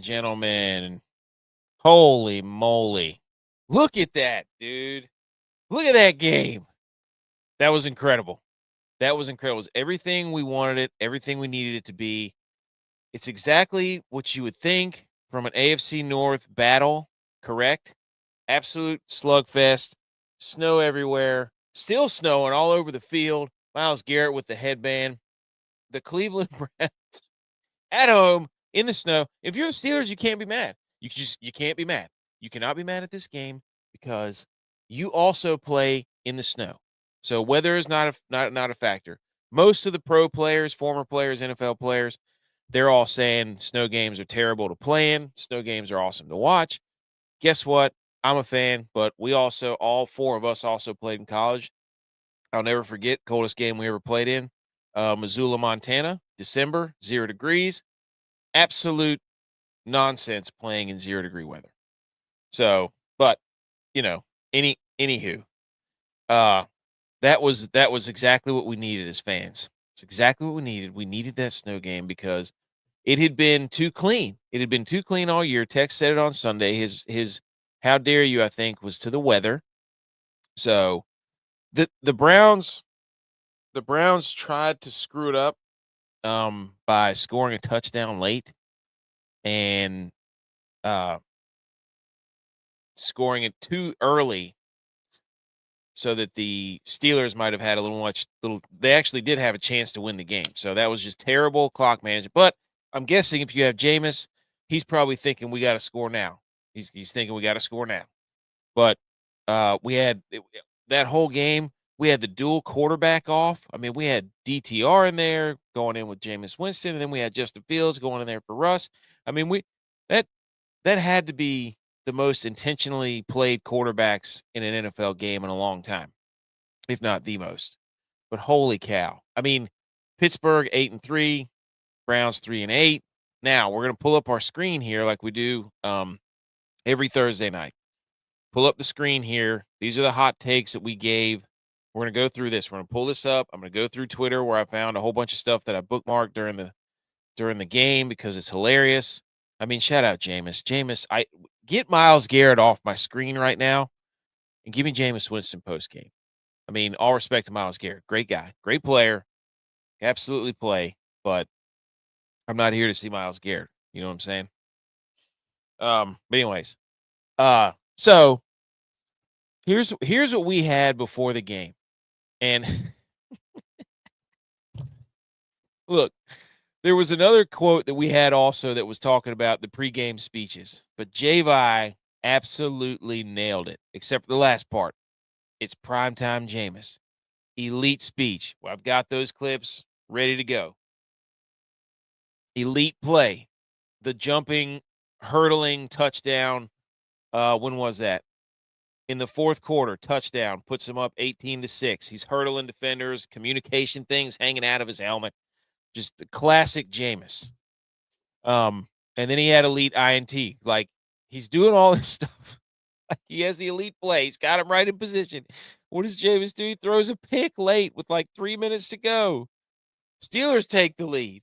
and gentlemen. Holy moly. Look at that, dude. Look at that game. That was incredible. That was incredible. It was everything we wanted it, everything we needed it to be. It's exactly what you would think from an AFC North battle, correct? Absolute slugfest. Snow everywhere. Still snowing all over the field. Myles Garrett with the headband. The Cleveland Browns at home in the snow. If you're the Steelers, you can't be mad. You can't be mad. You cannot be mad at this game because you also play in the snow. So weather is not a factor. Most of the pro players, former players, NFL players, they're all saying snow games are terrible to play in. Snow games are awesome to watch. Guess what? I'm a fan, but we also, all four of us also played in college. I'll never forget, coldest game we ever played in, Missoula, Montana, December, 0 degrees. Absolute nonsense playing in 0-degree weather. So, but, anywho, that was exactly what we needed as fans. It's exactly what we needed. We needed that snow game because it had been too clean. It had been too clean all year. Tex said it on Sunday. His how dare you, I think, was to the weather. So the Browns tried to screw it up by scoring a touchdown late and scoring it too early so that the Steelers might have had they actually did have a chance to win the game. So that was just terrible clock management. But I'm guessing if you have Jameis, he's probably thinking we got to score now. He's thinking we got to score now. But we had that whole game. We had the dual quarterback off. I mean, we had DTR in there going in with Jameis Winston, and then we had Justin Fields going in there for Russ. I mean, that had to be the most intentionally played quarterbacks in an NFL game in a long time, if not the most. But holy cow. I mean, Pittsburgh 8-3, Browns 3-8. Now, we're going to pull up our screen here like we do every Thursday night. Pull up the screen here. These are the hot takes that we gave. We're going to go through this. We're going to pull this up. I'm going to go through Twitter where I found a whole bunch of stuff that I bookmarked during the game because it's hilarious. I mean, shout out Jameis. Jameis, get Myles Garrett off my screen right now and give me Jameis Winston post game. I mean, all respect to Myles Garrett. Great guy, great player, absolutely play, but I'm not here to see Myles Garrett. You know what I'm saying? But anyways, so here's what we had before the game. And look, there was another quote that we had also that was talking about the pregame speeches, but Javi absolutely nailed it, except for the last part. It's primetime Jameis. Elite speech. Well, I've got those clips ready to go. Elite play. The jumping, hurdling touchdown. When was that? In the fourth quarter, touchdown, puts him up 18-6. He's hurdling defenders, communication things hanging out of his helmet. Just the classic Jameis. And then he had elite INT. Like, he's doing all this stuff. He has the elite play. He's got him right in position. What does Jameis do? He throws a pick late with like 3 minutes to go. Steelers take the lead.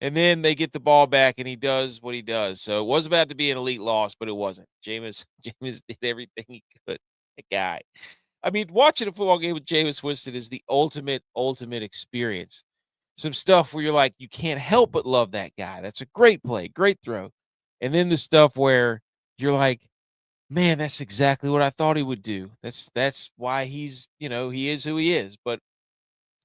And then they get the ball back, and he does what he does. So it was about to be an elite loss, but it wasn't. Jameis did everything he could. That guy. I mean, watching a football game with Jameis Winston is the ultimate experience. Some stuff where you're like, you can't help but love that guy. That's a great play, great throw. And then the stuff where you're like, man, that's exactly what I thought he would do. That's why he's, he is who he is. But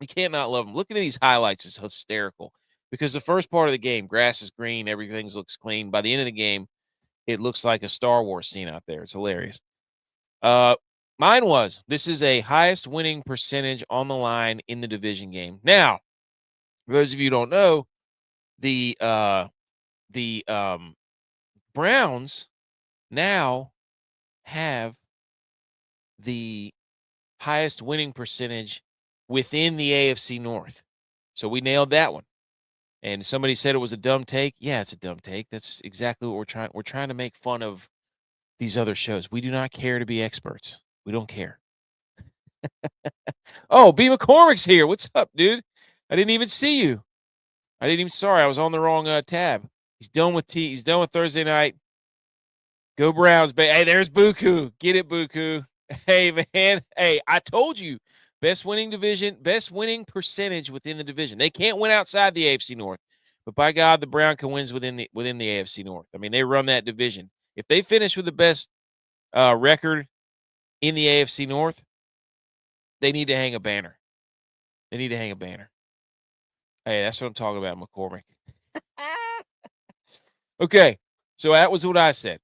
you can't not love him. Looking at these highlights is hysterical because the first part of the game, grass is green, everything looks clean. By the end of the game, it looks like a Star Wars scene out there. It's hilarious. This is a highest winning percentage on the line in the division game. Now, for those of you who don't know, the Browns now have the highest winning percentage within the AFC North. So we nailed that one. And somebody said it was a dumb take. Yeah, it's a dumb take. That's exactly what we're trying to make fun of these other shows. We do not care to be experts. We don't care. Oh, B. McCormick's here. What's up, dude? I didn't even see you. Sorry, I was on the wrong tab. He's done with He's done with Thursday night. Go Browns, baby. Hey, there's Buku. Get it, Buku. Hey, man. Hey, I told you. Best winning percentage within the division. They can't win outside the AFC North. But by God, the Brown can win within the AFC North. I mean, they run that division. If they finish with the best record in the AFC North, they need to hang a banner. They need to hang a banner. Hey, that's what I'm talking about, McCormick. Okay, so that was what I said.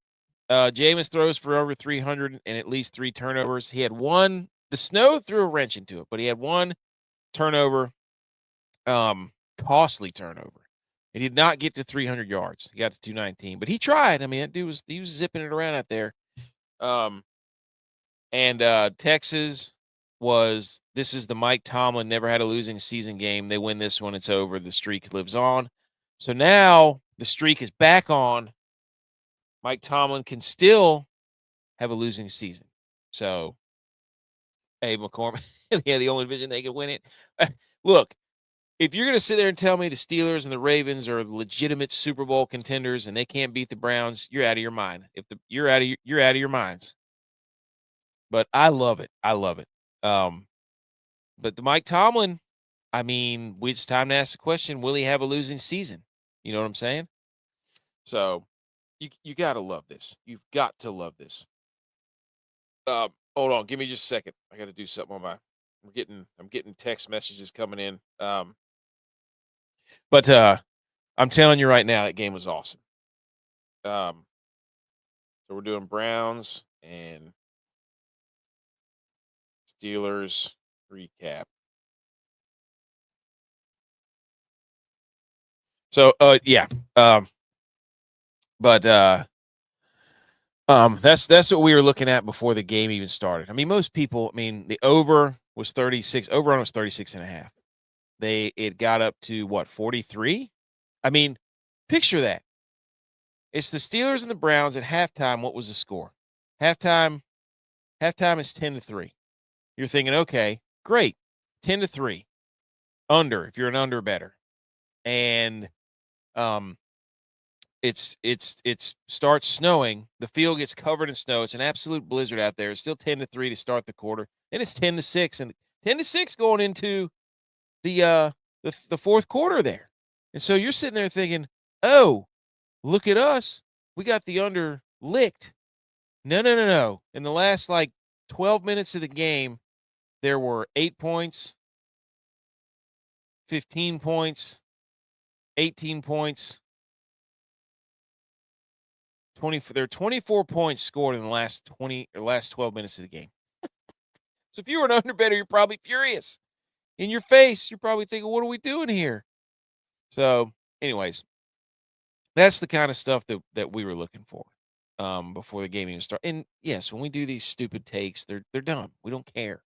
Jameis throws for over 300 and at least 3 turnovers. He had one. The snow threw a wrench into it, but he had one turnover, costly turnover. He did not get to 300 yards. He got to 219, but he tried. I mean, that dude was zipping it around out there. Texas this is the Mike Tomlin never had a losing season game. They win this one, it's over. The streak lives on. So now the streak is back on. Mike Tomlin can still have a losing season. So, hey, McCormick, yeah, the only division they can win it. Look, if you're going to sit there and tell me the Steelers and the Ravens are legitimate Super Bowl contenders and they can't beat the Browns, you're out of your mind. You're out of your minds. But I love it. I love it. But the Mike Tomlin, I mean, it's time to ask the question: will he have a losing season? You know what I'm saying? So, you got to love this. You've got to love this. Hold on, give me just a second. I got to do something on my. I'm getting text messages coming in. But I'm telling you right now, that game was awesome. So we're doing Browns and Steelers recap. So yeah. But that's what we were looking at before the game even started. I mean, most people, the over was 36, over on was 36 and a half. It got up to what, 43? I mean, picture that. It's the Steelers and the Browns at halftime. What was the score? Halftime is 10-3. You're thinking, okay, great. 10-3. Under, if you're an under better. And it's starts snowing. The field gets covered in snow. It's an absolute blizzard out there. It's still 10-3 to start the quarter. And it's 10-6 and 10-6 going into the fourth quarter there. And so you're sitting there thinking, "Oh, look at us. We got the under licked." No. In the last 12 minutes of the game, there were 8 points, 15 points, 18 points, 20. There are 24 points scored in the last 12 minutes of the game. So if you were an under better, you're probably furious. In your face, you're probably thinking, "What are we doing here?" So, anyways, that's the kind of stuff that we were looking for before the game even started. And yes, when we do these stupid takes, they're dumb. We don't care.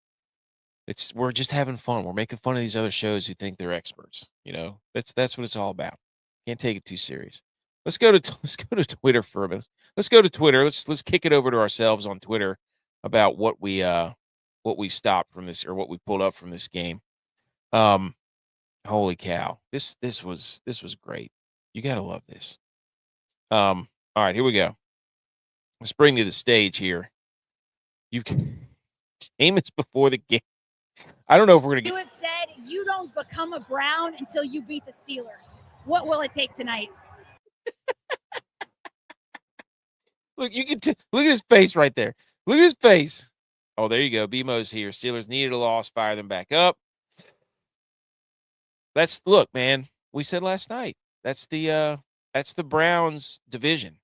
We're just having fun. We're making fun of these other shows who think they're experts. That's what it's all about. Can't take it too serious. Let's go to Twitter for a minute. Let's go to Twitter. Let's kick it over to ourselves on Twitter about what we stopped from this, or what we pulled up from this game. Holy cow. This was great. You got to love this. All right, here we go. Let's bring you to the stage here. Jameis before the game. I don't know if we're going to You have said you don't become a Brown until you beat the Steelers. What will it take tonight? Look, look at his face right there. Look at his face. Oh, there you go. BMO's here. Steelers needed a loss. Fire them back up. Look, man. We said last night. That's the Browns division.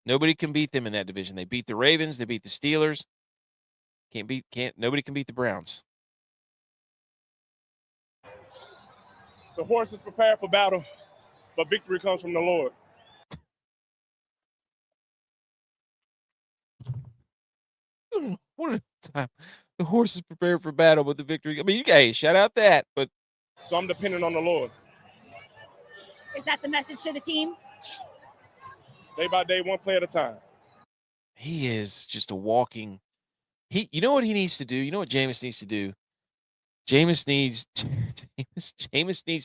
Nobody can beat them in that division. They beat the Ravens. They beat the Steelers. Nobody can beat the Browns. The horse is prepared for battle, but victory comes from the Lord. What a time. The horse is prepared for battle, but the victory. I mean, you guys shout out that, but. So I'm dependent on the Lord. Is that the message to the team? Day by day, one play at a time. He is just a walking. You know what he needs to do? You know what Jameis needs to do? Jameis needs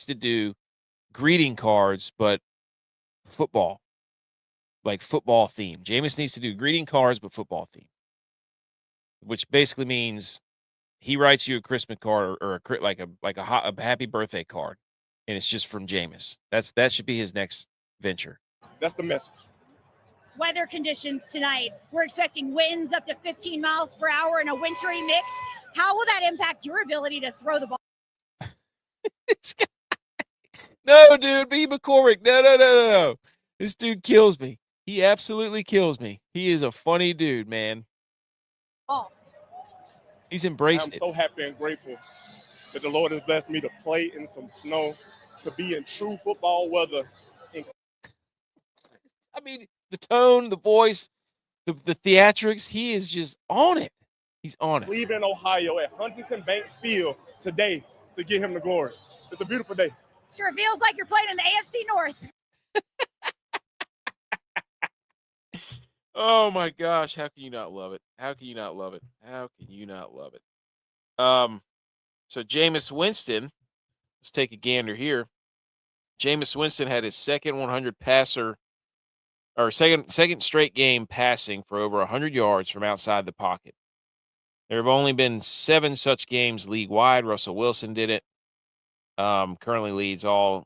to do greeting cards, but football. like football theme. Jameis needs to do greeting cards, but football theme, which basically means he writes you a Christmas card or a happy birthday card, and it's just from Jameis. That should be his next venture. That's the message. Weather conditions tonight. We're expecting winds up to 15 miles per hour in a wintry mix. How will that impact your ability to throw the ball? No, dude, B. McCormick. No. This dude kills me. He absolutely kills me. He is a funny dude, man. Oh. He's embraced I'm it. so happy and grateful that the Lord has blessed me to play in some snow, to be in true football weather. I mean, the tone, the voice, the theatrics, he is just on it. He's on it. Cleveland, Ohio, at Huntington Bank Field today to give him the glory. It's a beautiful day. Sure feels like you're playing in the AFC North. Oh my gosh, how can you not love it? How can you not love it? How can you not love it? So Jameis Winston, let's take a gander here. Jameis Winston had his second 100 passer or second straight game passing for over 100 yards from outside the pocket. There have only been 7 such games league-wide. Russell Wilson did it. Currently leads all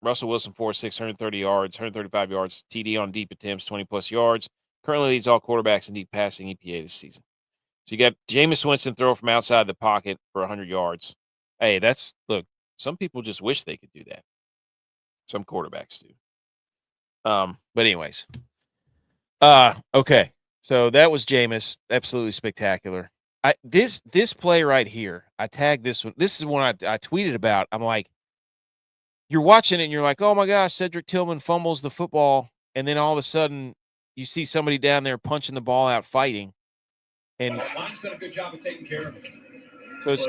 Russell Wilson 630 yards, 135 yards, TD on deep attempts, 20-plus yards. Currently leads all quarterbacks in deep passing EPA this season. So you got Jameis Winston throw from outside the pocket for 100 yards. Hey, look, some people just wish they could do that. Some quarterbacks do. But anyways. Okay. So that was Jameis. Absolutely spectacular. This play right here, I tagged this one. This is one I tweeted about. I'm like, you're watching it and you're like, oh my gosh, Cedric Tillman fumbles the football. And then all of a sudden you see somebody down there punching the ball out fighting. And Line's done a good job of taking care of it. So it's,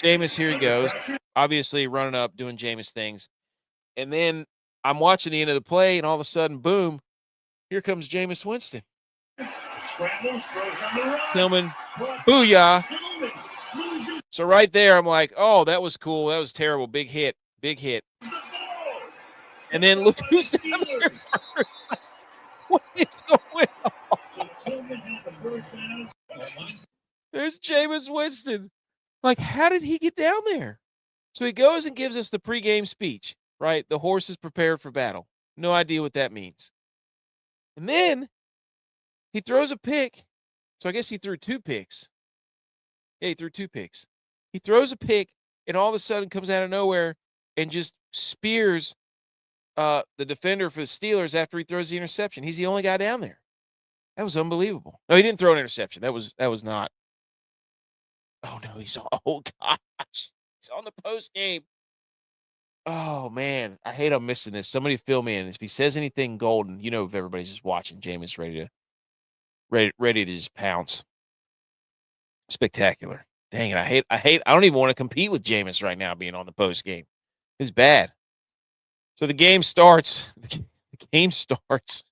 Jameis, here he goes. Obviously running up, doing Jameis things. And then I'm watching the end of the play, and all of a sudden, boom, here comes Jameis Winston. Scrambles, throws on the run. Tillman, booyah. So right there, I'm like, oh, that was cool. That was terrible. Big hit. And then look who's down there first. What is going on? So Tillman had the first down. There's Jameis Winston. Like, how did he get down there? So he goes and gives us the pregame speech, right? The horse is prepared for battle. No idea what that means. And then he throws a pick. So I guess he threw 2 picks. Yeah, he threw 2 picks. He throws a pick, and all of a sudden comes out of nowhere and just spears the defender for the Steelers after he throws the interception. He's the only guy down there. That was unbelievable. No, he didn't throw an interception. That was not. Oh no, oh gosh. He's on the post game. Oh man, I hate I'm missing this. Somebody fill me in. If he says anything golden, you know, if everybody's just watching, Jameis ready to just pounce. Spectacular. Dang it. I don't even want to compete with Jameis right now being on the post game. It's bad. So the game starts. The game starts.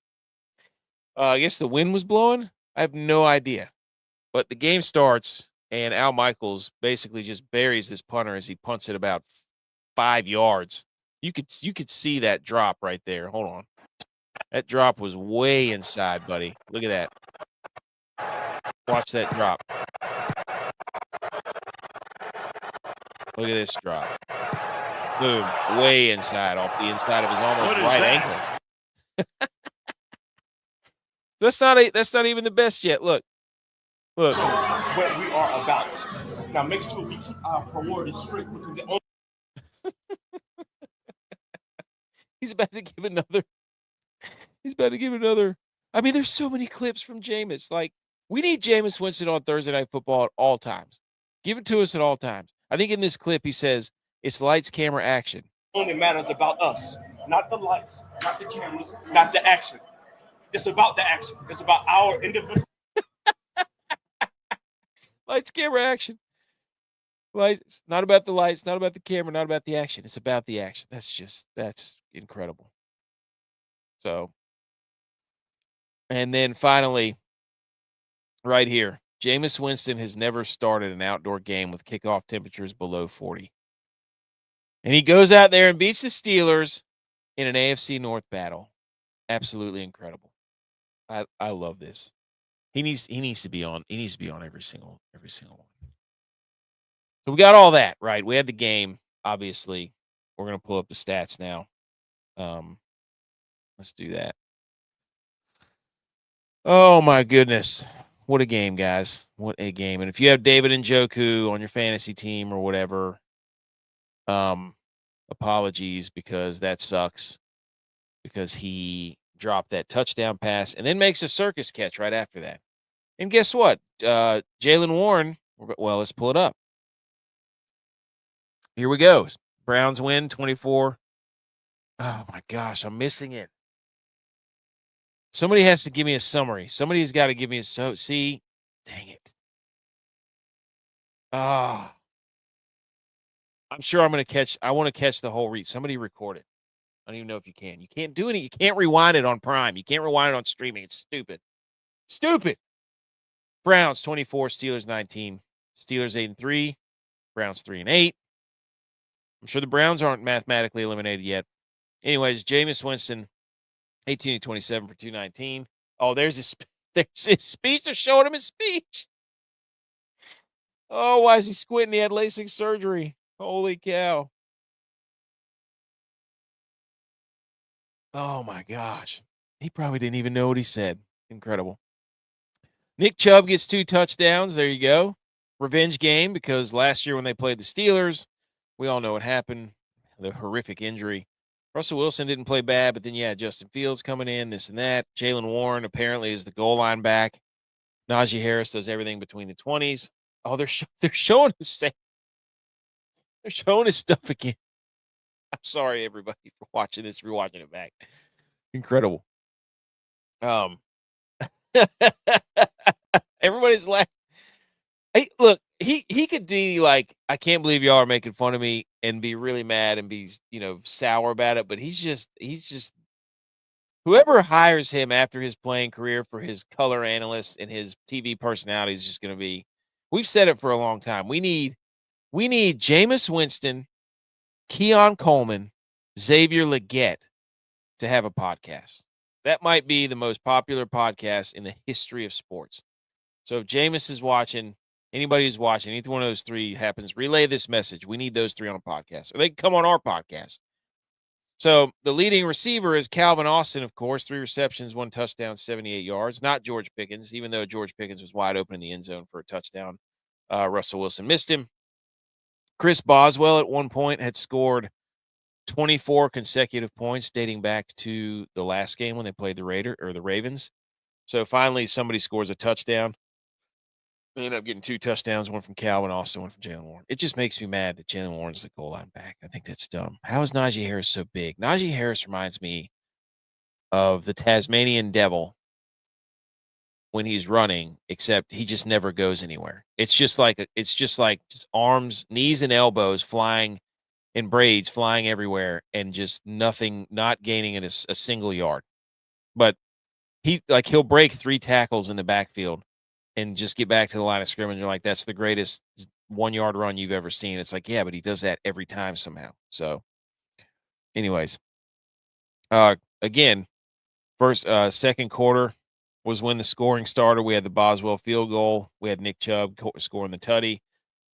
I guess the wind was blowing. I have no idea. But the game starts, and Al Michaels basically just buries this punter as he punts it about 5 yards. You could see that drop right there. Hold on. That drop was way inside, buddy. Look at that. Watch that drop. Look at this drop. Boom. Way inside, off the inside of his almost right ankle. That's not even the best yet. Look. What we are about. Now make sure we keep our priorities straight because He's about to give another. I mean, there's so many clips from Jameis. Like, we need Jameis Winston on Thursday Night Football at all times. Give it to us at all times. I think in this clip he says it's lights, camera, action. only matters about us, not the lights, not the cameras, not the action. It's about the action. It's about our individual. Lights, camera, action. Lights, not about the lights, not about the camera, not about the action. It's about the action. That's incredible. So, and then finally, right here, Jameis Winston has never started an outdoor game with kickoff temperatures below 40. And he goes out there and beats the Steelers in an AFC North battle. Absolutely incredible. I love this. He needs to be on. He needs to be on every single one. So we got all that right. We had the game. Obviously, we're gonna pull up the stats now. Let's do that. Oh my goodness. What a game, guys. What a game. And if you have David Njoku on your fantasy team or whatever, apologies because that sucks because he dropped that touchdown pass and then makes a circus catch right after that. And guess what? Jalen Warren, well, let's pull it up. Here we go. Browns win 24. Oh my gosh, I'm missing it. Somebody has to give me a summary. Somebody's got to give me a see. Dang it. Ah. I'm sure I'm going to catch. I want to catch the whole read. Somebody record it. I don't even know if you can. You can't do it. You can't rewind it on Prime. You can't rewind it on streaming. It's stupid. Stupid. Browns 24, Steelers 19. Steelers 8-3. Browns 3-8. I'm sure the Browns aren't mathematically eliminated yet. Anyways, Jameis Winston 18-27 for 219. Oh, there's his speech. They're showing him his speech. Oh, why is he squinting? He had LASIK surgery. Holy cow. Oh my gosh. He probably didn't even know what he said. Incredible. Nick Chubb gets 2 touchdowns. There you go. Revenge game because last year when they played the Steelers, we all know what happened. The horrific injury. Russell Wilson didn't play bad, but then Justin Fields coming in, this and that. Jalen Warren apparently is the goal line back. Najee Harris does everything between the 20s. Oh, they're showing his they're showing his stuff again. I'm sorry, everybody, for watching this, rewatching it back. Incredible. Everybody's laughing. Hey, look, he could be like, I can't believe y'all are making fun of me and be really mad and be, sour about it. But he's just whoever hires him after his playing career for his color analyst and his TV personality is just going to be. We've said it for a long time. We need Jameis Winston, Keon Coleman, Xavier Legette to have a podcast. That might be the most popular podcast in the history of sports. So if Jameis is watching, anybody who's watching, either one of those three happens, relay this message. We need those three on a podcast. Or they can come on our podcast. So the leading receiver is Calvin Austin, of course. 3 receptions, 1 touchdown, 78 yards. Not George Pickens, even though George Pickens was wide open in the end zone for a touchdown. Russell Wilson missed him. Chris Boswell at one point had scored 24 consecutive points dating back to the last game when they played the Ravens. So finally somebody scores a touchdown. They end up getting 2 touchdowns, one from Calvin Austin, one from Jalen Warren. It just makes me mad that Jalen Warren's the goal line back. I think that's dumb. How is Najee Harris so big? Najee Harris reminds me of the Tasmanian devil when he's running, except he just never goes anywhere. It's just like arms, knees, and elbows flying in braids, flying everywhere, and just nothing, not gaining a single yard. But he'll break 3 tackles in the backfield and just get back to the line of scrimmage. You're like, that's the greatest 1-yard run you've ever seen. It's like, yeah, but he does that every time somehow. So, anyways, again, second quarter was when the scoring started. We had the Boswell field goal. We had Nick Chubb scoring the tutty.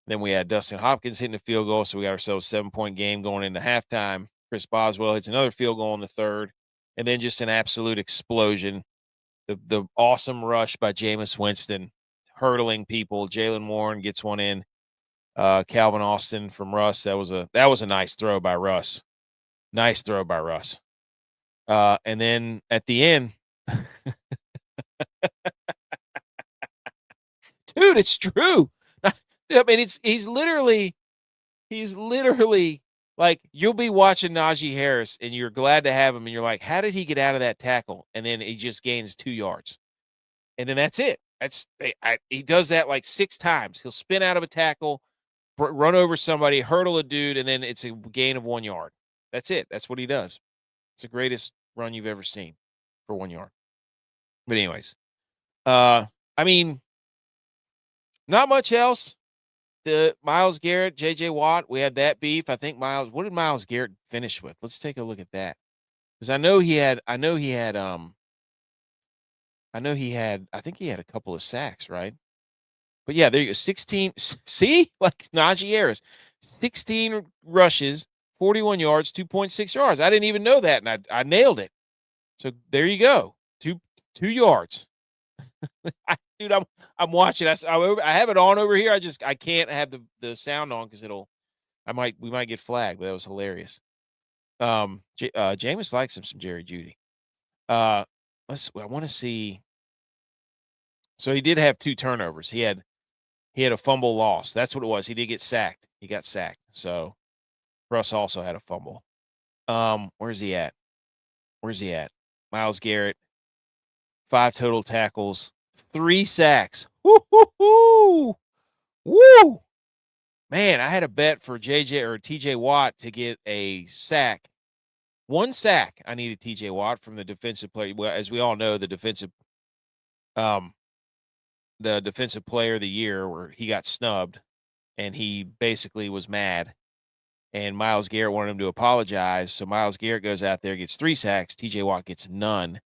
Then we had Dustin Hopkins hitting the field goal. So we got ourselves a 7-point game going into halftime. Chris Boswell hits another field goal in the third. And then just an absolute explosion. The awesome rush by Jameis Winston, hurdling people. Jalen Warren gets one in. Calvin Austin from Russ. That was a nice throw by Russ. Nice throw by Russ. And then at the end, dude, it's true. I mean, he's literally like, you'll be watching Najee Harris and you're glad to have him. And you're like, how did he get out of that tackle? And then he just gains 2 yards. And then that's it. He does that like 6 times. He'll spin out of a tackle, run over somebody, hurdle a dude, and then it's a gain of 1 yard. That's it. That's what he does. It's the greatest run you've ever seen for 1 yard. But anyways, I mean, not much else. The Myles Garrett, J.J. Watt, we had that beef. I think what did Myles Garrett finish with? Let's take a look at that. because I know he had. I think he had a couple of sacks, right? But yeah, there you go. 16. See, like Najee Harris, 16 rushes, 41 yards, 2.6 yards. I didn't even know that, and I nailed it. So there you go. 2 yards. Dude, I'm watching. I have it on over here. I can't have the sound on because we might get flagged. But that was hilarious. Jameis likes him some Jerry Jeudy. I want to see. So he did have 2 turnovers. He had a fumble loss. That's what it was. He did get sacked. He got sacked. So Russ also had a fumble. Where's he at? Myles Garrett, 5 total tackles, 3 sacks. Woo! Woo! Man, I had a bet for JJ or TJ Watt to get a sack. 1 sack. I needed TJ Watt from the defensive player. Well, as we all know, the defensive player of the year, where he got snubbed and he basically was mad. And Myles Garrett wanted him to apologize. So Myles Garrett goes out there, gets 3 sacks. TJ Watt gets none.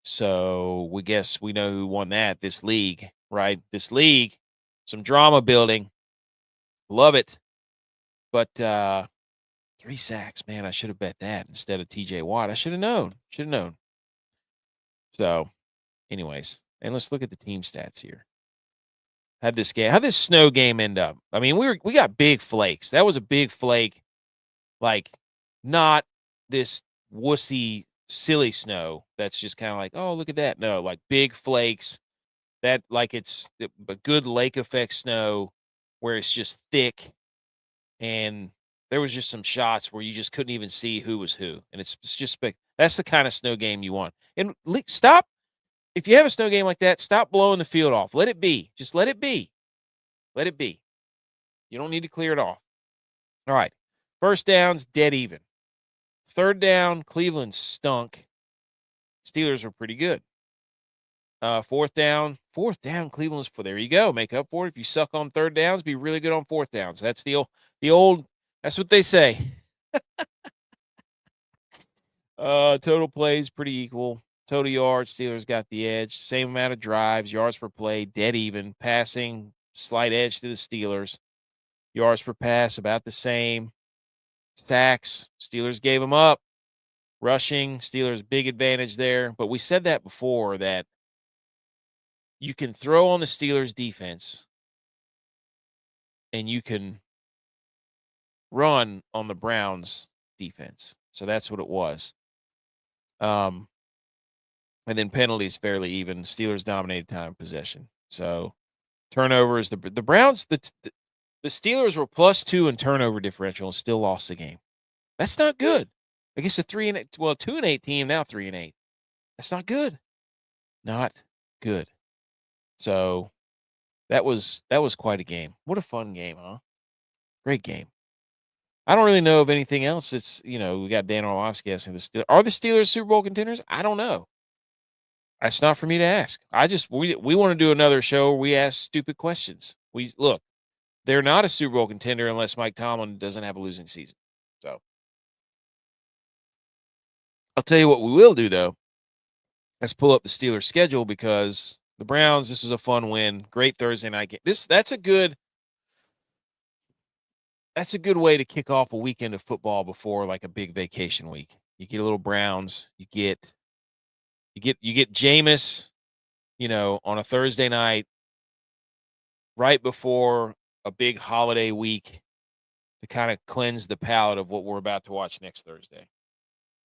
So we know who won that. This league, right? This league, some drama building. Love it. But 3 sacks, man, I should have bet that instead of TJ Watt. I should have known. So, anyways, and let's look at the team stats here. How'd this snow game end up? I mean, we got big flakes. That was a big flake, like not this wussy, silly snow that's just kind of like, oh, look at that. No, like big flakes that like it's a good lake effect snow where it's just thick, and there was just some shots where you just couldn't even see who was who, and it's just that's the kind of snow game you want. And stop. If you have a snow game like that, stop blowing the field off. Let it be. Just let it be. Let it be. You don't need to clear it off. All right. First downs, dead even. Third down, Cleveland stunk. Steelers were pretty good. Fourth down, Cleveland's for there you go. Make up for it. If you suck on third downs, be really good on fourth downs. That's the old that's what they say. Total plays pretty equal. Total yards, Steelers got the edge. Same amount of drives, yards per play, dead even. Passing, slight edge to the Steelers. Yards per pass, about the same. Sacks, Steelers gave them up. Rushing, Steelers big advantage there. But we said that before, that you can throw on the Steelers defense and you can run on the Browns defense. So that's what it was. And then penalties fairly even. Steelers dominated time of possession. So turnovers, the Browns, the Steelers were +2 in turnover differential and still lost the game. That's not good. I guess a 2-8 team, now 3-8. That's not good. Not good. So that was quite a game. What a fun game, huh? Great game. I don't really know of anything else. It's, we got Dan Orlovsky asking are the Steelers Super Bowl contenders? I don't know. That's not for me to ask. We want to do another show where we ask stupid questions. They're not a Super Bowl contender unless Mike Tomlin doesn't have a losing season. So I'll tell you what we will do, though. Let's pull up the Steelers schedule, because the Browns, this was a fun win. Great Thursday night game. That's a good way to kick off a weekend of football before like a big vacation week. You get a little Browns, you get Jameis, on a Thursday night right before a big holiday week to kind of cleanse the palate of what we're about to watch next Thursday.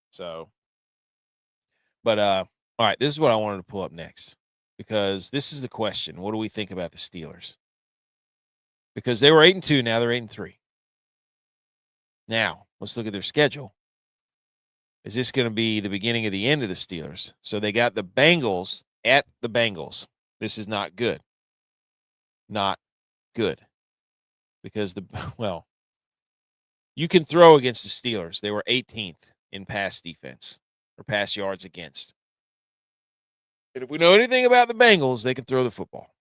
So, but all right, this is what I wanted to pull up next, because this is the question. What do we think about the Steelers? Because they were 8-2, now they're 8-3. Now, let's look at their schedule. Is this going to be the beginning of the end of the Steelers? So they got the Bengals at the Bengals. This is not good. Not good. Because you can throw against the Steelers. They were 18th in pass defense, or pass yards against. And if we know anything about the Bengals, they can throw the football.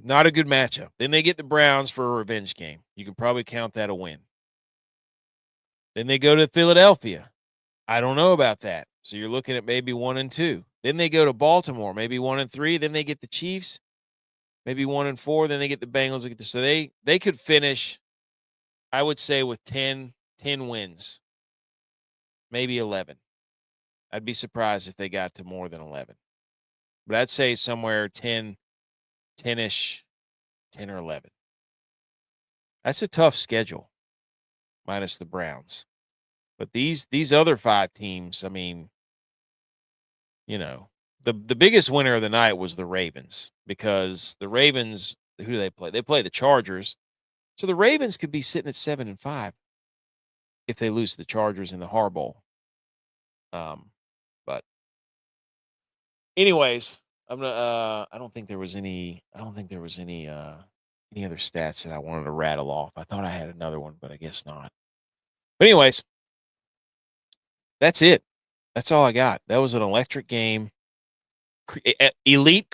Not a good matchup. Then they get the Browns for a revenge game. You can probably count that a win. Then they go to Philadelphia. I don't know about that. So you're looking at maybe 1-2. Then they go to Baltimore, maybe 1-3. Then they get the Chiefs, maybe 1-4. Then they get the Bengals. So they could finish, I would say, with 10 wins, maybe 11. I'd be surprised if they got to more than 11. But I'd say somewhere 10-ish, 10 or 11. That's a tough schedule, minus the Browns. But these other 5 teams, I mean, you know, the biggest winner of the night was the Ravens, because the Ravens, who do they play? They play the Chargers. So the Ravens could be sitting at 7-5 if they lose to the Chargers in the Harbaugh. But anyways, I'm gonna I don't think there was any any other stats that I wanted to rattle off. I thought I had another one, but I guess not. But anyways, that's it. That's all I got. That was an electric game. Elite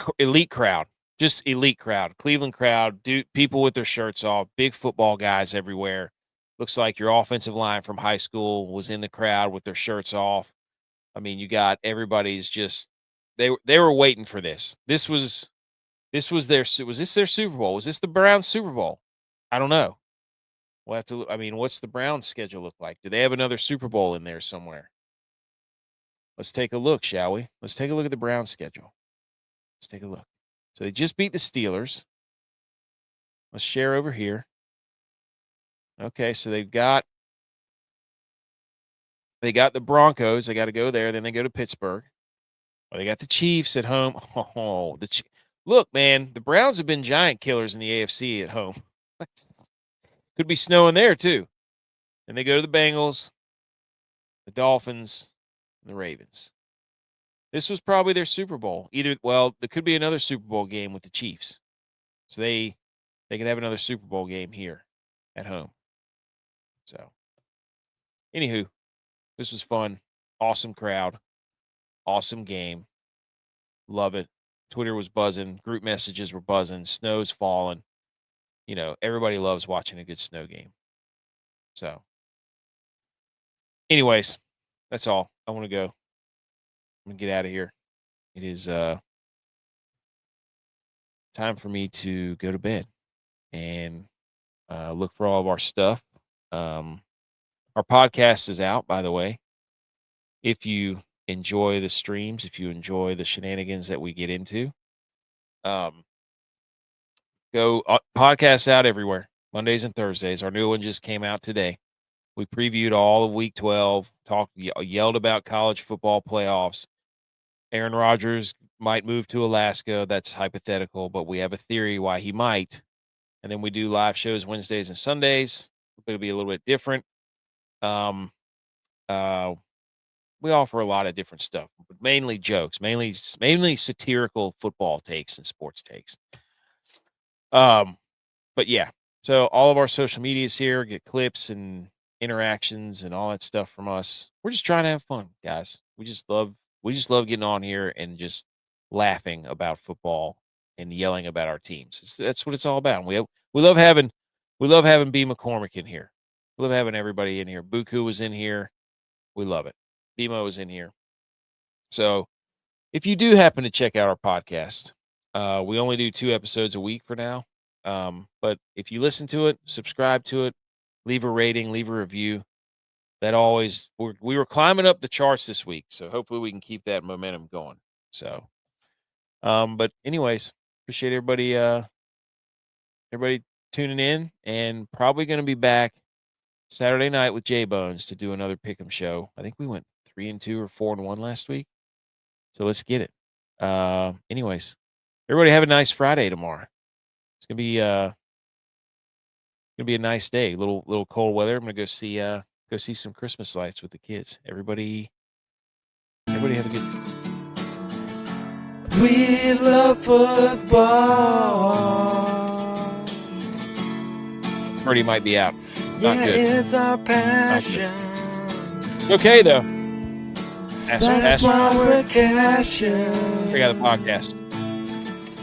crowd. Just elite crowd. Cleveland crowd. People with their shirts off. Big football guys everywhere. Looks like your offensive line from high school was in the crowd with their shirts off. I mean, you got everybody's just they were waiting for this. This was their Super Bowl? Was this the Browns Super Bowl? I don't know. We'll have to. I mean, what's the Browns schedule look like? Do they have another Super Bowl in there somewhere? Let's take a look, shall we? Let's take a look at the Browns schedule. Let's take a look. So they just beat the Steelers. Let's share over here. Okay, so they've got the Broncos. They got to go there. Then they go to Pittsburgh. Oh, they got the Chiefs at home. Oh, look, man, the Browns have been giant killers in the AFC at home. Could be snowing there too. Then they go to the Bengals, the Dolphins, and the Ravens. This was probably their Super Bowl. There could be another Super Bowl game with the Chiefs. So they could have another Super Bowl game here at home. So, anywho, this was fun. Awesome crowd. Awesome game. Love it. Twitter was buzzing. Group messages were buzzing. Snow's falling. You know, everybody loves watching a good snow game. So, anyways, that's all. I want to go. I'm going to get out of here. It is time for me to go to bed and look for all of our stuff. Our podcast is out, by the way. If you enjoy the streams, if you enjoy the shenanigans that we get into, go podcasts out everywhere, Mondays and Thursdays. Our new one just came out today. We previewed all of Week 12, yelled about college football playoffs. Aaron Rodgers might move to Alaska. That's hypothetical, but we have a theory why he might. And then we do live shows Wednesdays and Sundays. It'll be a little bit different. We offer a lot of different stuff, but mainly jokes, mainly satirical football takes and sports takes. But yeah, so all of our social medias here, get clips and interactions and all that stuff from us. We're just trying to have fun, guys. We just love getting on here and just laughing about football and yelling about our teams. That's what it's all about. We love having B. McCormick in here. We love having everybody in here. Buku was in here. We love it. BMO is in here. So if you do happen to check out our podcast, we only do 2 episodes a week for now. But if you listen to it, subscribe to it, leave a rating, leave a review. That always, we were climbing up the charts this week. So hopefully we can keep that momentum going. So, but anyways, appreciate everybody tuning in, and probably going to be back Saturday night with J Bones to do another pick'em show. I think we went 3-2 or 4-1 last week. So let's get it. Anyways, everybody have a nice Friday tomorrow. It's gonna be a nice day. Little cold weather. I'm gonna go see some Christmas lights with the kids. Everybody have a good. We love football. Marty might be out. Not Yeah, good. it's our passion. Okay though. That's why we're cashing. Forgot the podcast.